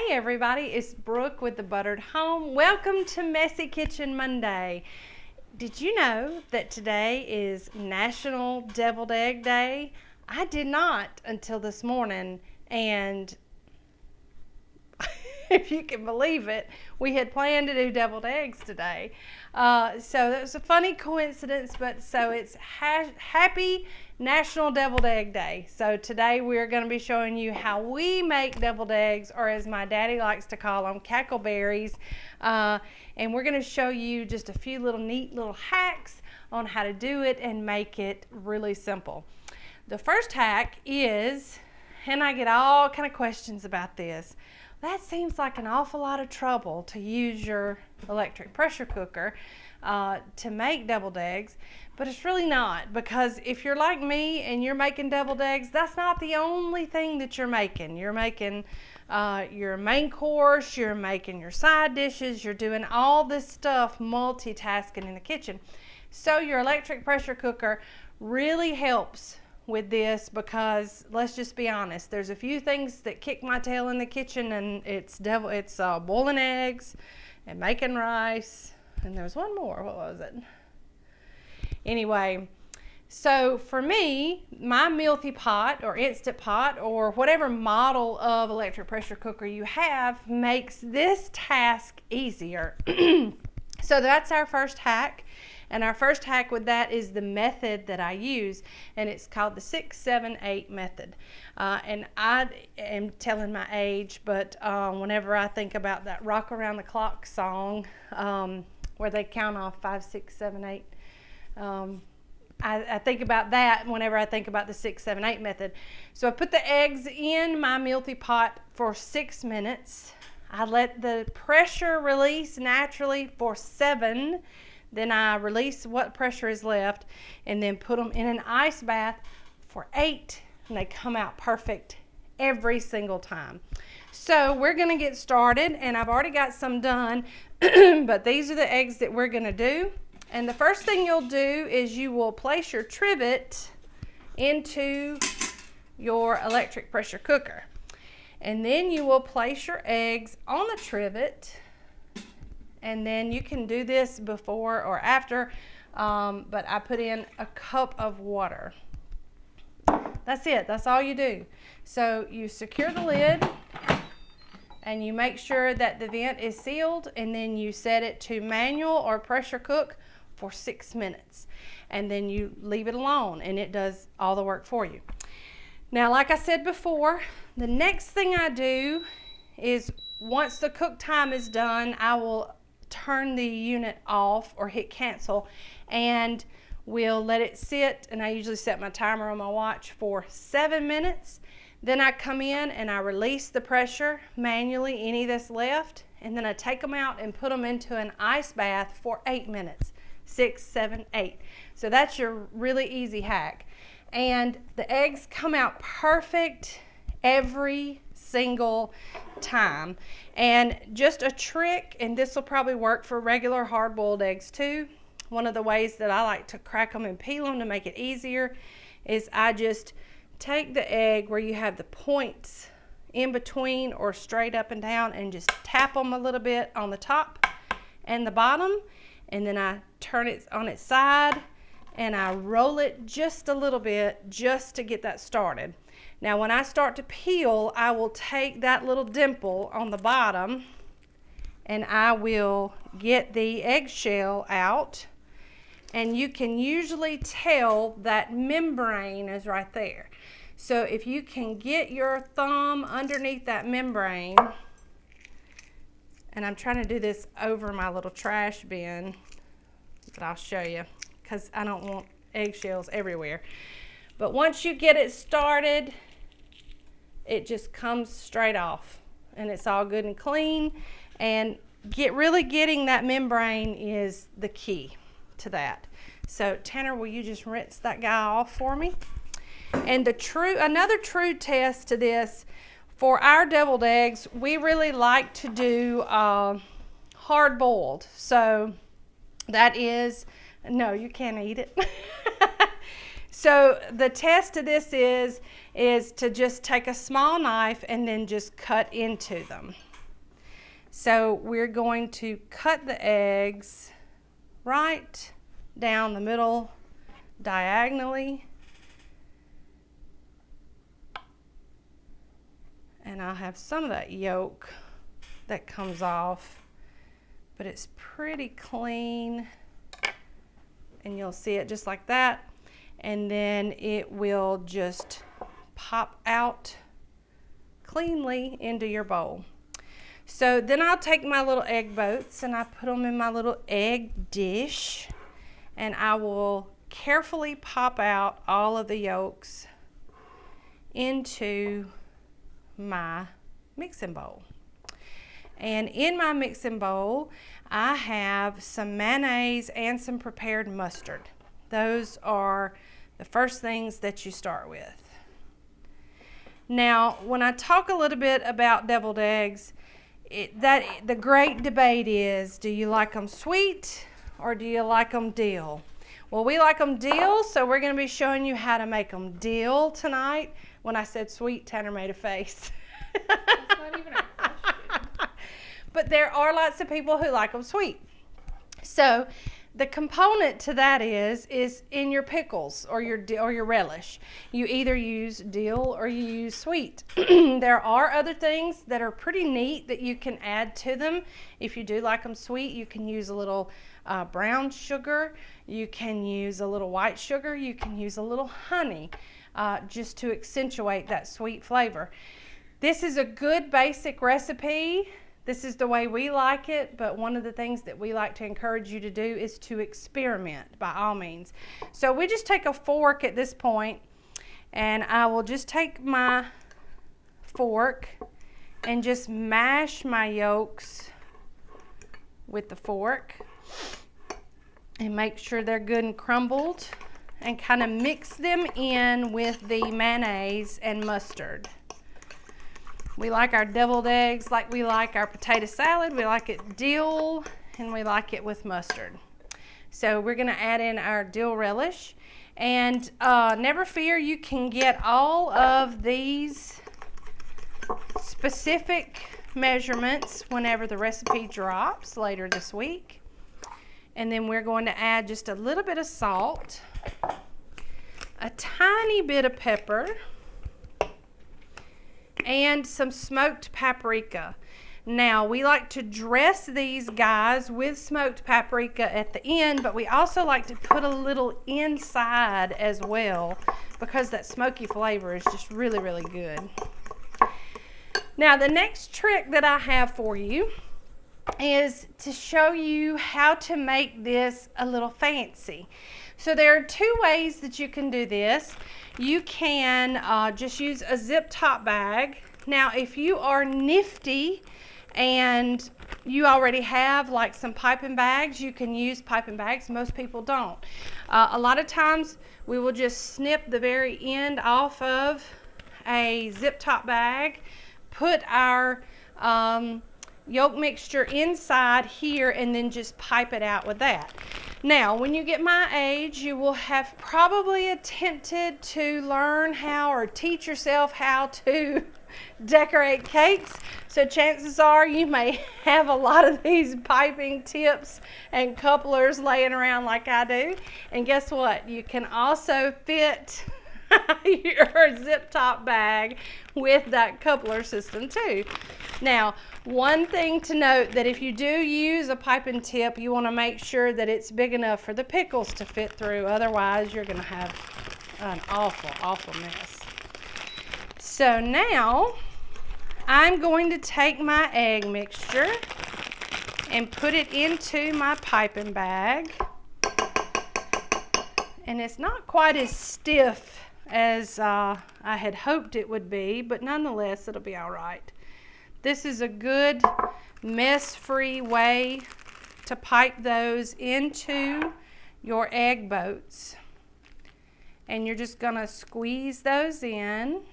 Hey everybody, it's Brooke with the Buttered Home. Welcome to Messy Kitchen Monday. Did you know that today is National Deviled Egg Day? I did not until this morning, and if you can believe it, we had planned to do deviled eggs today. So that was a funny coincidence, but so it's happy National Deviled Egg Day. So today we're going to be showing you how we make deviled eggs, or as my daddy likes to call them, Cackle Berries. And we're going to show you just a few neat little hacks on how to do it and make it really simple. The first hack is, and I get all kind of questions about this, that seems like an awful lot of trouble to use your electric pressure cooker to make deviled eggs, but it's really not, because if you're like me and you're making deviled eggs, that's not the only thing that you're making. You're making your main course, you're making your side dishes, you're doing all this stuff multitasking in the kitchen. So your electric pressure cooker really helps with this, because let's just be honest, there's a few things that kick my tail in the kitchen, and it's boiling eggs and making rice, and there's one more. What was it? Anyway, so for me, my Mealthy pot or Instant Pot or whatever model of electric pressure cooker you have makes this task easier. So that's our first hack. And our first hack with that is the method that I use, and it's called the 6-7-8 method. And I am telling my age, but whenever I think about that Rock Around the Clock song, where they count off 5, 6, 7, 8, I think about that whenever I think about the 6-7-8 method. So I put the eggs in my Mealthy pot for 6 minutes. I let the pressure release naturally for 7. Then I release what pressure is left and then put them in an ice bath for 8, and they come out perfect every single time. So we're going to get started, and I've already got some done, but these are the eggs that we're going to do. And the first thing you'll do is you will place your trivet into your electric pressure cooker. And then you will place your eggs on the trivet. And then you can do this before or after, but I put in a cup of water. That's it. That's all you do. So you secure the lid, and you make sure that the vent is sealed, and then you set it to manual or pressure cook for 6 minutes. And then you leave it alone, and it does all the work for you. Now, like I said before, the next thing I do is, once the cook time is done, I will turn the unit off or hit cancel, and we'll let it sit. And I usually set my timer on my watch for 7 minutes. Then I come in and I release the pressure manually, any that's left, and then I take them out and put them into an ice bath for 8 minutes. 6, 7, 8. So that's your really easy hack, and the eggs come out perfect every single time. And just a trick, and this will probably work for regular hard-boiled eggs too. One of the ways that I like to crack them and peel them to make it easier is I just take the egg where you have the points in between or straight up and down, and just tap them a little bit on the top and the bottom, and then I turn it on its side and I roll it just a little bit just to get that started. Now when I start to peel, I will take that little dimple on the bottom and I will get the eggshell out, and you can usually tell that membrane is right there. So if you can get your thumb underneath that membrane, and I'm trying to do this over my little trash bin, but I'll show you because I don't want eggshells everywhere. But once you get it started, it just comes straight off, and it's all good and clean. And really getting that membrane is the key to that. So Tanner, will you just rinse that guy off for me? And another true test to this, for our deviled eggs, we really like to do hard boiled. So that is, no, you can't eat it. So the test to this is to just take a small knife and then just cut into them. So we're going to cut the eggs right down the middle diagonally. And I'll have some of that yolk that comes off, but it's pretty clean. And you'll see it just like that. And then it will just pop out cleanly into your bowl. So then I'll take my little egg boats and I put them in my little egg dish, and I will carefully pop out all of the yolks into my mixing bowl. And in my mixing bowl, I have some mayonnaise and some prepared mustard. Those are the first things that you start with. Now, when I talk a little bit about deviled eggs, the great debate is, do you like them sweet or do you like them dill? Well, we like them dill, so we're going to be showing you how to make them dill tonight. When I said sweet, Tanner made a face. That's not even a question. But there are lots of people who like them sweet. So the component to that is in your pickles or your relish. You either use dill or you use sweet. There are other things that are pretty neat that you can add to them. If you do like them sweet, you can use a little brown sugar. You can use a little white sugar. You can use a little honey just to accentuate that sweet flavor. This is a good basic recipe. This is the way we like it, but one of the things that we like to encourage you to do is to experiment by all means. So we just take a fork at this point, and I will just take my fork and just mash my yolks with the fork and make sure they're good and crumbled, and kind of mix them in with the mayonnaise and mustard. We like our deviled eggs like we like our potato salad. We like it dill, and we like it with mustard. So we're gonna add in our dill relish. And never fear, you can get all of these specific measurements whenever the recipe drops later this week. And then we're going to add just a little bit of salt, a tiny bit of pepper, and some smoked paprika. Now, we like to dress these guys with smoked paprika at the end, but we also like to put a little inside as well because that smoky flavor is just really, really good. Now, the next trick that I have for you is to show you how to make this a little fancy. So there are two ways that you can do this. You can just use a zip top bag. Now, if you are nifty and you already have like some piping bags, you can use piping bags. Most people don't. A lot of times we will just snip the very end off of a zip top bag, put our yolk mixture inside here, and then just pipe it out with that. Now, when you get my age, you will have probably attempted to learn how or teach yourself how to decorate cakes. So chances are you may have a lot of these piping tips and couplers laying around like I do. And guess what? You can also fit your zip top bag with that coupler system too. Now, one thing to note, that if you do use a piping tip, you want to make sure that it's big enough for the pickles to fit through. Otherwise, you're going to have an awful, awful mess. So now, I'm going to take my egg mixture and put it into my piping bag. And it's not quite as stiff as I had hoped it would be, but nonetheless, it'll be all right. This is a good mess-free way to pipe those into your egg boats. And you're just gonna squeeze those in.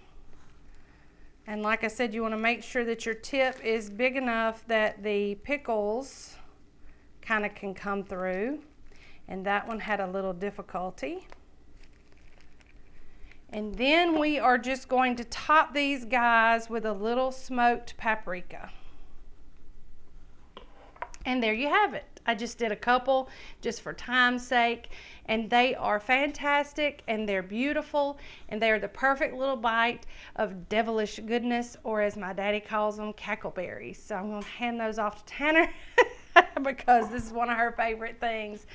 And like I said, you wanna make sure that your tip is big enough that the pickles kind of can come through. And that one had a little difficulty. And then we are just going to top these guys with a little smoked paprika. And there you have it. I just did a couple just for time's sake, and they are fantastic, and they're beautiful, and they're the perfect little bite of devilish goodness, or as my daddy calls them, cackle berries. So I'm going to hand those off to Tanner because this is one of her favorite things.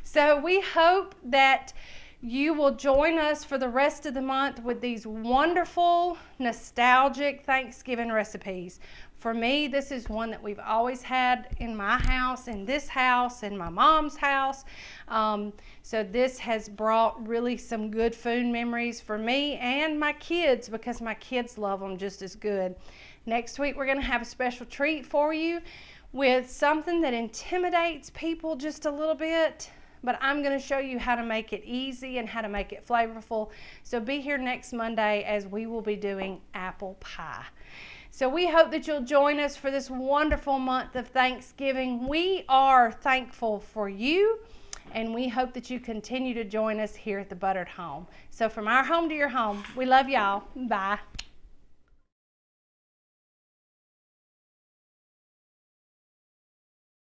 So we hope that you will join us for the rest of the month with these wonderful, nostalgic Thanksgiving recipes. For me, this is one that we've always had in my house, in this house, in my mom's house. So this has brought really some good food memories for me and my kids, because my kids love them just as good. Next week, we're going to have a special treat for you with something that intimidates people just a little bit, but I'm going to show you how to make it easy and how to make it flavorful. So be here next Monday as we will be doing apple pie. So we hope that you'll join us for this wonderful month of Thanksgiving. We are thankful for you, and we hope that you continue to join us here at the Buttered Home. So from our home to your home, we love y'all. Bye.